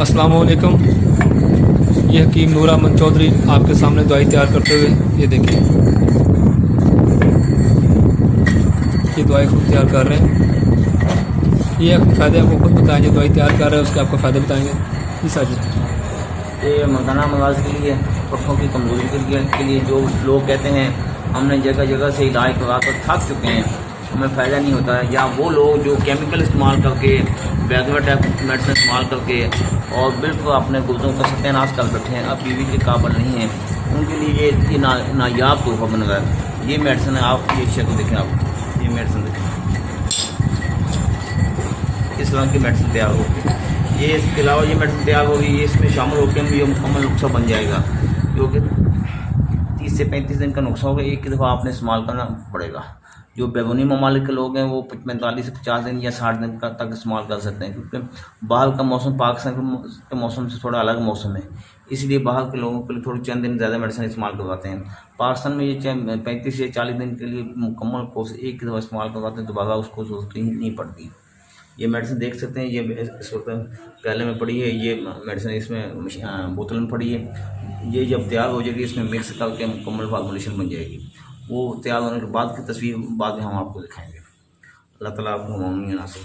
अस्सलाम वालेकुम। ये हकीम नूर अहमद चौधरी आपके सामने दवाई तैयार करते हुए, ये देखिए ये दवाई खुद तैयार कर रहे हैं। ये फ़ायदे आपको खुद बताएंगे, दवाई तैयार कर रहे हैं उसके आपको फ़ायदे बताएंगे। ईसा जी, ये मकाना मवाज के लिए, पट्टों की कमजोरी के लिए जो लोग कहते हैं हमने जगह जगह से इलाज करवा कर थक चुके हैं, हमें फ़ायदा नहीं होता है, या वो लोग जो केमिकल इस्तेमाल करके बैकवर्ड मेडिसिन इस्तेमाल करके और बिल्कुल अपने गुर्दों का सत्यानाश कर बैठे हैं, अब बीवी के काबिल नहीं है, उनके लिए ये नायाब तोहफा बन गया। ये मेडिसिन है, आप ये शक्ल देखें, आप ये मेडिसिन देखें, इस तरह की मेडिसिन तैयार होगी। ये इसके अलावा ये मेडिसिन तैयार होगी, ये इसमें शामिल होकर ये मुकम्मल नुस्खा बन जाएगा, जो कि 30 से 35 दिन का नुस्खा होगा। एक ही दफ़ा आपने इस्तेमाल करना पड़ेगा। जो बैरूनी ममालिक के लोग हैं वो 45 से 50 दिन या 60 दिन का तक इस्तेमाल कर सकते हैं, क्योंकि बाहर का मौसम पाकिस्तान के मौसम से थोड़ा अलग मौसम है, इसलिए बाहर के लोगों के लिए थोड़ी चंद दिन ज़्यादा मेडिसिन इस्तेमाल करवाते हैं। पाकिस्तान में ये 35 से 40 दिन के लिए मुकम्मल कोर्स एक ही दफ़ा इस्तेमाल करवाते हैं, दोबारा उसको ज़रूरत ही नहीं पड़ती। ये मेडिसिन देख सकते हैं, ये इस वक्त प्याले में पड़ी है, ये मेडिसिन इसमें बोतल में पड़ी है। ये जब तैयार हो जाएगी इसमें मिक्स करके मुकम्मल फार्मूलेशन बन जाएगी। वो तैयार होने के बाद की तस्वीर बाद में हम आपको दिखाएंगे। अल्लाह ताला आपको मुआफ़ नासिर।